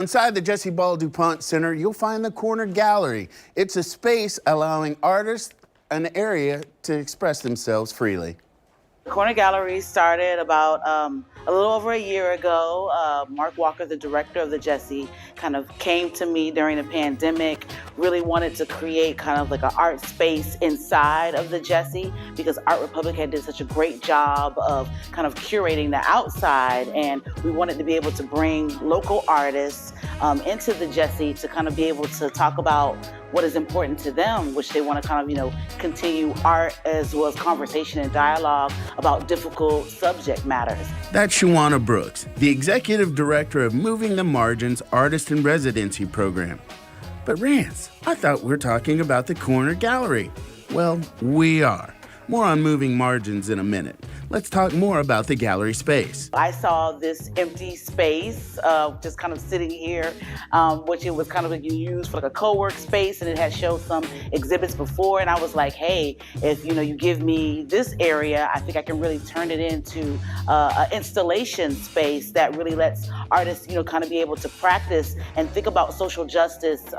Inside the Jesse Ball DuPont Center, you'll find the Corner Gallery. It's a space allowing artists an area to express themselves freely. The Corner Gallery started about a little over a year ago. Mark Walker, the director of the Jesse, kind of came to me during the pandemic, really wanted to create kind of like an art space inside of the Jesse because Art Republic had did such a great job of kind of curating the outside, and we wanted to be able to bring local artists into the Jesse to kind of be able to talk about what is important to them, which they want to kind of, continue art as well as conversation and dialogue about difficult subject matters. That's Shawana Brooks, the executive director of Moving the Margins Artist in Residency program. But Rance, I thought we were talking about the Corner Gallery. Well, we are. More on Moving Margins in a minute. Let's talk more about the gallery space. I saw this empty space just kind of sitting here, which it was kind of used for like a co-work space, and it had showed some exhibits before. And I was like, hey, if you give me this area, I think I can really turn it into an installation space that really lets artists, kind of be able to practice and think about social justice,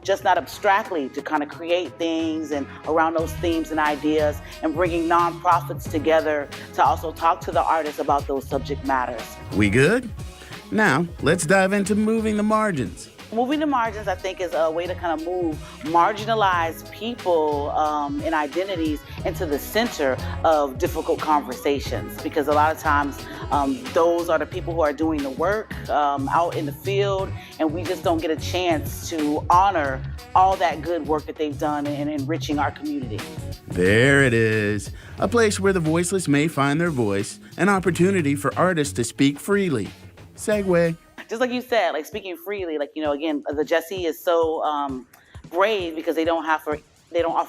just not abstractly, to kind of create things and around those themes and ideas, and bringing nonprofits together to also talk to the artists about those subject matters. We good? Now, let's dive into Moving the Margins. Moving the Margins, I think, is a way to kind of move marginalized people and identities into the center of difficult conversations, because a lot of times those are the people who are doing the work out in the field, and we just don't get a chance to honor all that good work that they've done in enriching our community. There it is, a place where the voiceless may find their voice, an opportunity for artists to speak freely. Segue. Just like you said, like speaking freely, again, the Jesse is so brave because they don't offer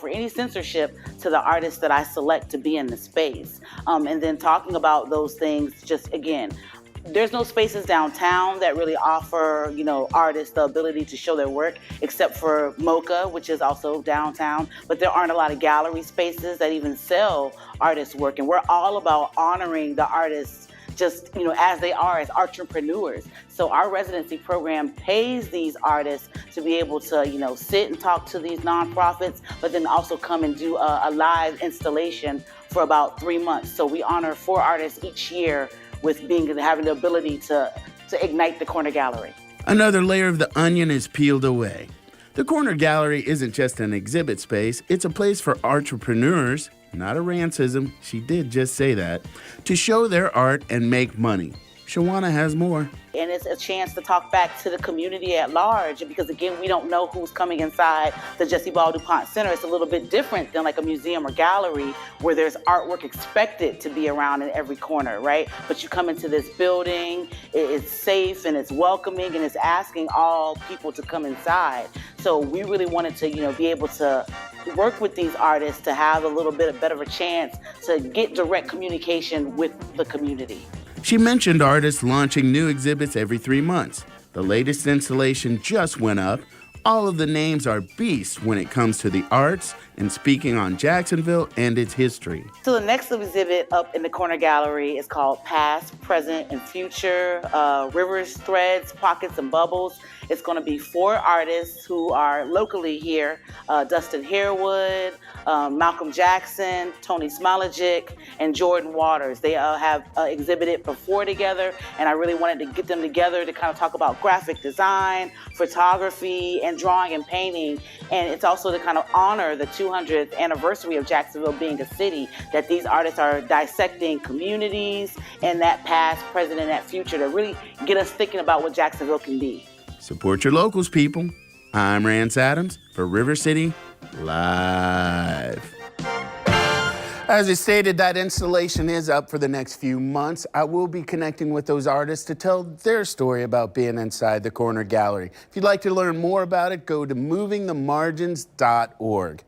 any censorship to the artists that I select to be in the space. And then talking about those things, just again, there's no spaces downtown that really offer, artists the ability to show their work, except for MoCA, which is also downtown. But there aren't a lot of gallery spaces that even sell artists' work. And we're all about honoring the artists just, as they are as entrepreneurs. So our residency program pays these artists to be able to, sit and talk to these nonprofits, but then also come and do a live installation for about 3 months. So we honor 4 artists each year with having the ability to ignite the Corner Gallery. Another layer of the onion is peeled away. The Corner Gallery isn't just an exhibit space, it's a place for entrepreneurs, not a rancism, she did just say that, to show their art and make money. Shawana has more. And it's a chance to talk back to the community at large, because again, we don't know who's coming inside the Jesse Ball DuPont Center. It's a little bit different than like a museum or gallery where there's artwork expected to be around in every corner, right? But you come into this building, it's safe and it's welcoming and it's asking all people to come inside. So we really wanted to, be able to work with these artists to have a little bit better of a chance to get direct communication with the community. She mentioned artists launching new exhibits every 3 months. The latest installation just went up. All of the names are beasts when it comes to the arts and speaking on Jacksonville and its history. So the next exhibit up in the Corner Gallery is called Past, Present, and Future, Rivers, Threads, Pockets, and Bubbles. It's going to be 4 artists who are locally here, Dustin Harewood, Malcolm Jackson, Tony Smilagic, and Jordan Waters. They have exhibited before together, and I really wanted to get them together to kind of talk about graphic design, photography, and drawing and painting. And it's also to kind of honor the 200th anniversary of Jacksonville being a city, that these artists are dissecting communities and that past, present, and that future to really get us thinking about what Jacksonville can be. Support your locals, people. I'm Rance Adams for River City Live. As I stated, that installation is up for the next few months. I will be connecting with those artists to tell their story about being inside the Corner Gallery. If you'd like to learn more about it, go to movingthemargins.org.